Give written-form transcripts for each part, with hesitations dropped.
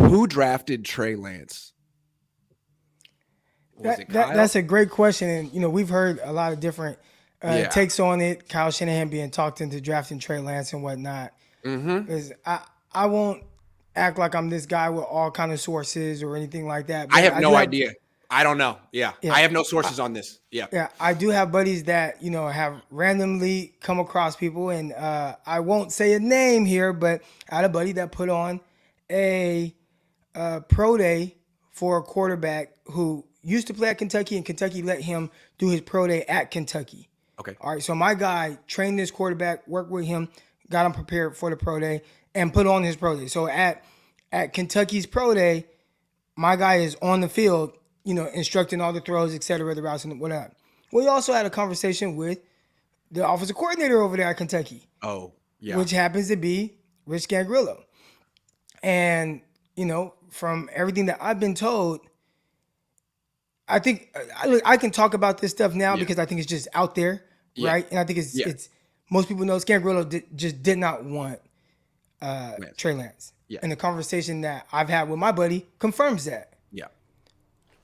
Who drafted Trey Lance? Was it Kyle? That's a great question, and we've heard a lot of different takes on it. Kyle Shanahan being talked into drafting Trey Lance and whatnot. Because I won't act like I'm this guy with all kind of sources or anything like that. But I have no idea. I don't know. Yeah. I have no sources on this. Yeah. Yeah. I do have buddies that, have randomly come across people, and I won't say a name here, but I had a buddy that put on a pro day for a quarterback who used to play at Kentucky, and Kentucky let him do his pro day at Kentucky. Okay. All right. So my guy trained this quarterback, worked with him, got him prepared for the pro day, and put on his pro day. So at Kentucky's pro day, my guy is on the field, instructing all the throws, et cetera, the routes and whatnot. We also had a conversation with the offensive coordinator over there at Kentucky. Oh, yeah. Which happens to be Rich Scangarillo. And, from everything that I've been told, I think I can talk about this stuff now because I think it's just out there, right? And I think it's most people know Scangarillo just did not want Trey Lance. Yeah. And the conversation that I've had with my buddy confirms that. Yeah.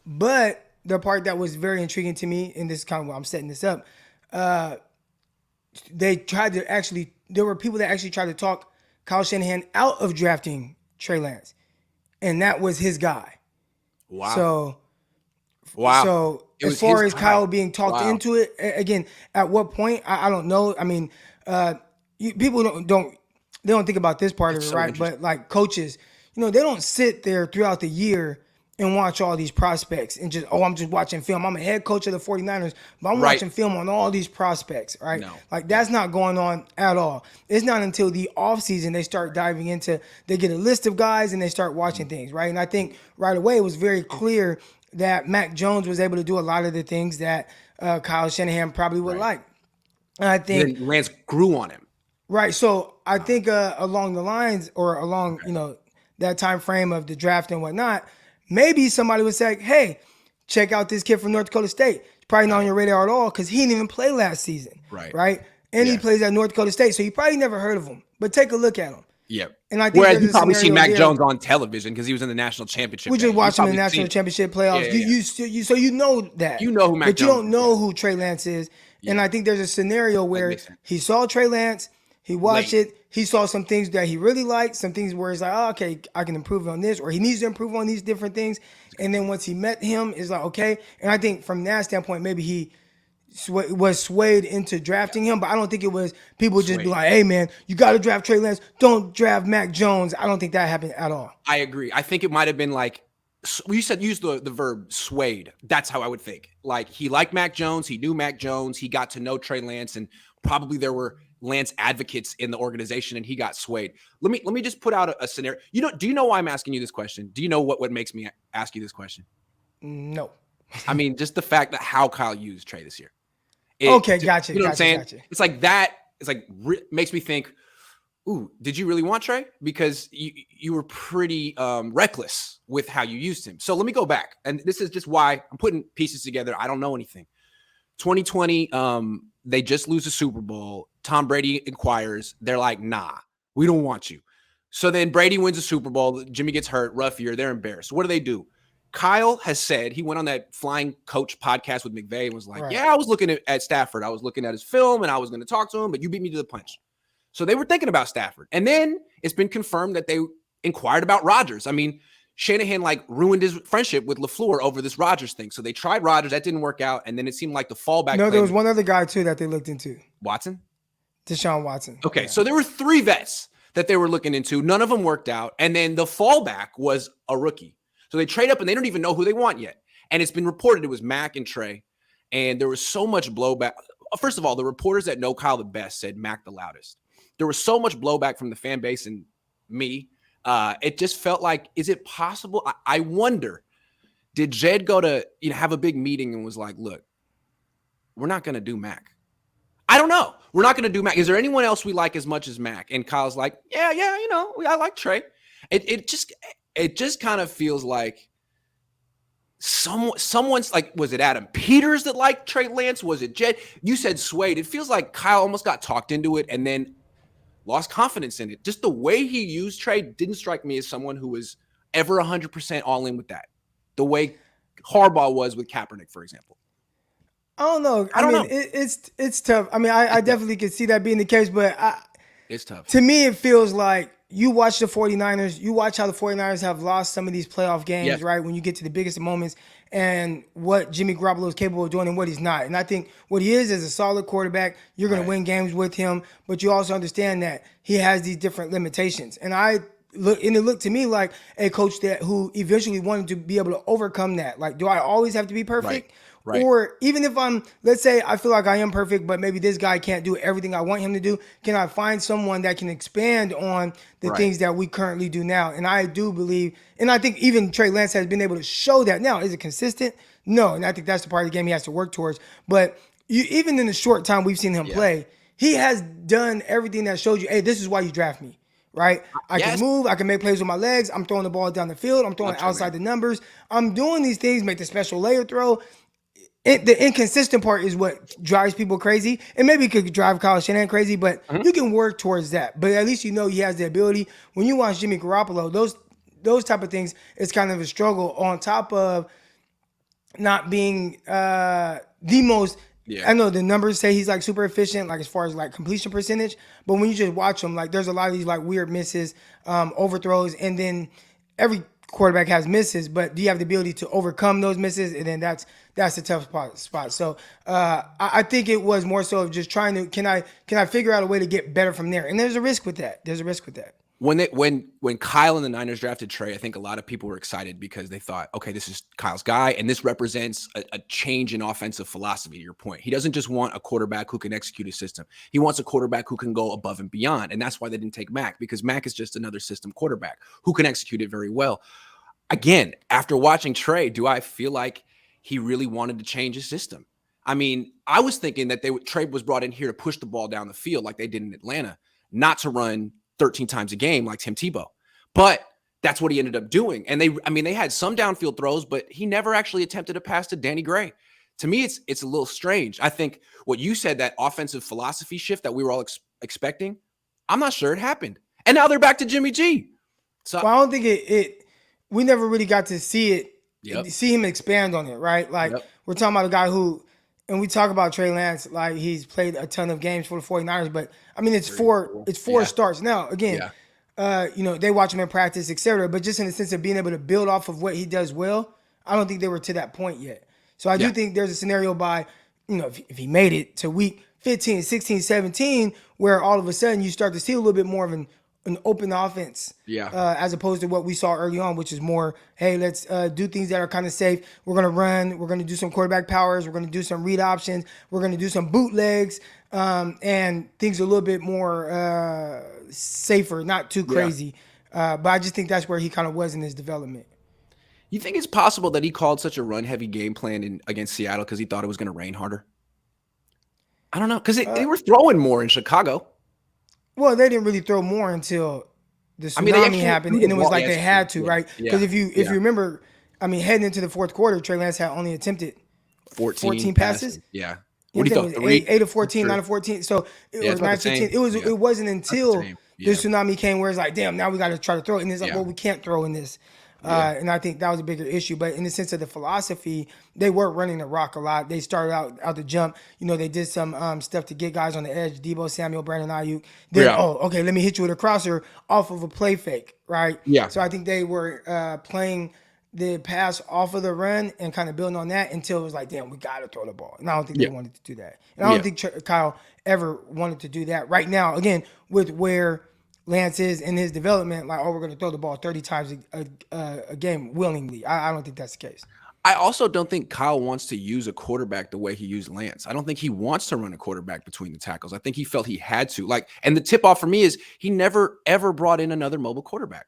But the part that was very intriguing to me, and this is kind of why I'm setting this up, there were people that actually tried to talk Kyle Shanahan out of drafting Trey Lance. And that was his guy. Wow. So as far as Kyle being talked into it, again, at what point, I don't know. I mean, people don't think about this part of it, right? But like coaches, they don't sit there throughout the year and watch all these prospects and just, I'm just watching film. I'm a head coach of the 49ers, but I'm watching film on all these prospects, right? No. Like that's not going on at all. It's not until the offseason they start diving into, they get a list of guys and they start watching things, right? And I think right away it was very clear that Mac Jones was able to do a lot of the things that Kyle Shanahan probably would like. And I think Lance grew on him. Right. So I think along the lines or along, that time frame of the draft and whatnot, maybe somebody would say, hey, check out this kid from North Dakota State. He's probably not on your radar at all because he didn't even play last season. Right. And he plays at North Dakota State. So you probably never heard of him. But take a look at him. Yeah. And I think whereas you probably see Mac Jones on television because he was in the national championship. We just watched him in the national championship playoffs. Yeah. So you know that. You know who Mac Jones is. But you don't know who Trey Lance is. Yeah. And I think there's a scenario where he saw Trey Lance, he watched it, he saw some things that he really liked, some things where it's like, oh, okay, I can improve on this, or he needs to improve on these different things. And then once he met him, it's like, okay. And I think from that standpoint, maybe he was swayed into drafting him, but I don't think it was people just be like, hey, man, you got to draft Trey Lance. Don't draft Mac Jones. I don't think that happened at all. I agree. I think it might have been like, you said use the verb swayed. That's how I would think. Like he liked Mac Jones. He knew Mac Jones. He got to know Trey Lance, and probably there were Lance advocates in the organization, and he got swayed. Let me just put out a scenario. Do you know why I'm asking you this question? Do you know what makes me ask you this question? No. I mean, just the fact that how Kyle used Trey this year. Gotcha. You know what I'm saying? Gotcha. It's like that. It's like makes me think, ooh, did you really want Trey? Because you were pretty reckless with how you used him. So let me go back. And this is just why I'm putting pieces together. I don't know anything. 2020, they just lose the Super Bowl. Tom Brady inquires. They're like, nah, we don't want you. So then Brady wins the Super Bowl. Jimmy gets hurt. Rough year. They're embarrassed. What do? Kyle has said, he went on that Flying Coach podcast with McVay and was like, yeah, I was looking at Stafford. I was looking at his film and I was going to talk to him, but you beat me to the punch. So they were thinking about Stafford. And then it's been confirmed that they inquired about Rodgers. I mean, Shanahan ruined his friendship with LaFleur over this Rodgers thing. So they tried Rodgers. That didn't work out. And then it seemed like the fallback. No, there was one other guy too that they looked into. Watson? Deshaun Watson. Okay. Yeah. So there were 3 vets that they were looking into. None of them worked out. And then the fallback was a rookie. So they trade up and they don't even know who they want yet. And it's been reported it was Mac and Trey. And there was so much blowback. First of all, the reporters that know Kyle the best said Mac the loudest. There was so much blowback from the fan base and me. It just felt like, is it possible? I wonder, did Jed go to have a big meeting and was like, look, we're not going to do Mac. I don't know. We're not going to do Mac. Is there anyone else we like as much as Mac? And Kyle's like, yeah, I like Trey. It just kind of feels like someone's like, was it Adam Peters that liked Trey Lance? Was it Jed? You said swayed. It feels like Kyle almost got talked into it and then lost confidence in it. Just the way he used Trey didn't strike me as someone who was ever 100% all in with that? The way Harbaugh was with Kaepernick, for example. I don't know. I don't know. It's tough. I mean, I definitely could see that being the case, but it's tough. To me, it feels like you watch the 49ers, you watch how the 49ers have lost some of these playoff games, right? When you get to the biggest moments and what Jimmy Garoppolo is capable of doing and what he's not. And I think what he is a solid quarterback. You're going to win games with him, but you also understand that he has these different limitations. And it looked to me like a coach who eventually wanted to be able to overcome that. Like, do I always have to be perfect? Right. Or even if let's say I feel like I am perfect, but maybe this guy can't do everything I want him to do, can I find someone that can expand on the things that we currently do now? And I do believe, and I think even Trey Lance has been able to show that. Now, is it consistent? No, and I think that's the part of the game he has to work towards. But even in the short time we've seen him play, he has done everything that showed you, hey, this is why you draft me. Right? I can move. I can make plays with my legs. I'm throwing the ball down the field. I'm throwing outside the numbers. I'm doing these things, make the special layer throw. The inconsistent part is what drives people crazy. And maybe it could drive Kyle Shanahan crazy, but you can work towards that. But at least you know he has the ability. When you watch Jimmy Garoppolo, those type of things, it's kind of a struggle on top of not being the most – I know the numbers say he's like super efficient, like as far as like completion percentage. But when you just watch him, like there's a lot of these like weird misses, overthrows, and then every quarterback has misses, but do you have the ability to overcome those misses? And then that's the tough spot. So I think it was more so of just trying to can I figure out a way to get better from there? And there's a risk with that. When Kyle and the Niners drafted Trey, I think a lot of people were excited because they thought, okay, this is Kyle's guy, and this represents a change in offensive philosophy, to your point. He doesn't just want a quarterback who can execute a system. He wants a quarterback who can go above and beyond, and that's why they didn't take Mac, because Mac is just another system quarterback who can execute it very well. Again, after watching Trey, do I feel like he really wanted to change his system? I mean, I was thinking that Trey was brought in here to push the ball down the field like they did in Atlanta, not to run 13 times a game like Tim Tebow. But that's what he ended up doing. And they had some downfield throws, but he never actually attempted a pass to Danny Gray. To me, it's a little strange. I think what you said, that offensive philosophy shift that we were all expecting, I'm not sure it happened. And now they're back to Jimmy G. So I don't think we never really got to see see him expand on it, right? Like we're talking about a guy who, and we talk about Trey Lance, like he's played a ton of games for the 49ers, but I mean, it's four starts. Now, again, they watch him in practice, etc. But just in the sense of being able to build off of what he does well, I don't think they were to that point yet. So I do think there's a scenario by, if he made it to week 15, 16, 17, where all of a sudden you start to see a little bit more of an open offense, as opposed to what we saw early on, which is more, hey, let's do things that are kind of safe. We're going to run. We're going to do some quarterback powers. We're going to do some read options. We're going to do some bootlegs, and things a little bit more safer, not too crazy. But I just think that's where he kind of was in his development. You think it's possible that he called such a run-heavy game plan against Seattle because he thought it was going to rain harder? I don't know, because they were throwing more in Chicago. Well, they didn't really throw more until the tsunami happened, and it was like they had to, right? Because if you remember, I mean, heading into the fourth quarter, Trey Lance had only attempted 14 passes. Yeah. What do you thought? 8 of 14, 9 of 14, so it was 9 of 15. It wasn't until the tsunami came where it's like, damn, now we got to try to throw it, and it's like, well, we can't throw in this. And I think that was a bigger issue. But in the sense of the philosophy, they were running the rock a lot. They started out the jump. They did some stuff to get guys on the edge. Debo Samuel, Brandon Ayuk. Then, okay, let me hit you with a crosser off of a play fake, right? Yeah. So I think they were playing the pass off of the run and kind of building on that until it was like, damn, we got to throw the ball. And I don't think they wanted to do that. And I don't think Kyle ever wanted to do that. Right now, again, with where Lance is in his development, like, we're going to throw the ball 30 times a game willingly. I don't think that's the case. I also don't think Kyle wants to use a quarterback the way he used Lance. I don't think he wants to run a quarterback between the tackles. I think he felt he had to. And the tip-off for me is he never, ever brought in another mobile quarterback.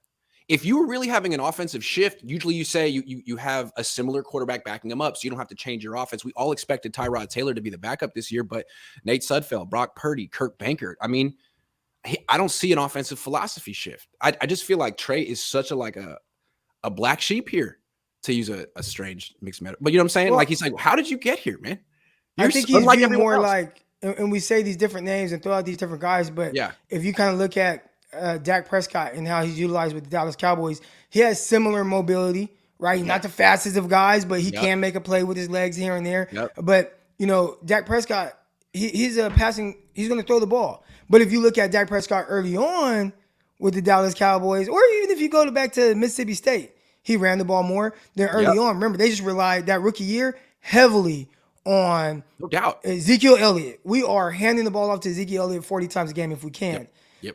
If you were really having an offensive shift, usually you say you have a similar quarterback backing him up, so you don't have to change your offense. We all expected Tyrod Taylor to be the backup this year, but Nate Sudfeld, Brock Purdy, Kurt Bankert, I mean, I don't see an offensive philosophy shift. I just feel like Trey is such a black sheep here, to use a strange mixed metaphor. But you know what I'm saying? Well, he's like, how did you get here, man? I think he's viewed more like, and we say these different names and throw out these different guys, but if you kind of look at Dak Prescott and how he's utilized with the Dallas Cowboys, he has similar mobility, right? Not the fastest of guys, but he can make a play with his legs here and there. But, Dak Prescott, he's a passing, he's going to throw the ball. But if you look at Dak Prescott early on with the Dallas Cowboys, or even if you go back to Mississippi State, he ran the ball more than early on. Remember, they just relied that rookie year heavily on no doubt Ezekiel Elliott. We are handing the ball off to Ezekiel Elliott 40 times a game if we can.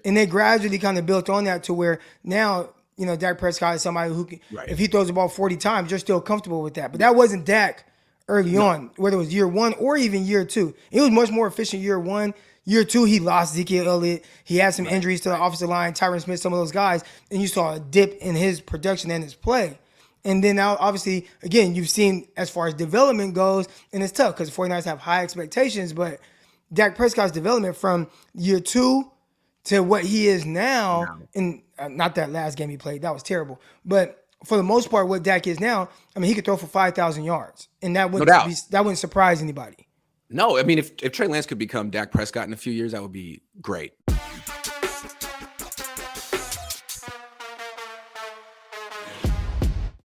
And they gradually kind of built on that to where now, Dak Prescott is somebody who can, if he throws the ball 40 times, you're still comfortable with that. But that wasn't Dak early on, whether it was year one or even year two. It was much more efficient year one. Year two, he lost Ezekiel Elliott. He had some injuries to the offensive line, Tyron Smith, some of those guys, and you saw a dip in his production and his play. And then now, obviously, again, you've seen as far as development goes, and it's tough because the 49ers have high expectations, but Dak Prescott's development from year two to what he is now, and not that last game he played, that was terrible. But for the most part, what Dak is now, I mean, he could throw for 5,000 yards, and that wouldn't surprise anybody. No, I mean, if Trey Lance could become Dak Prescott in a few years, that would be great.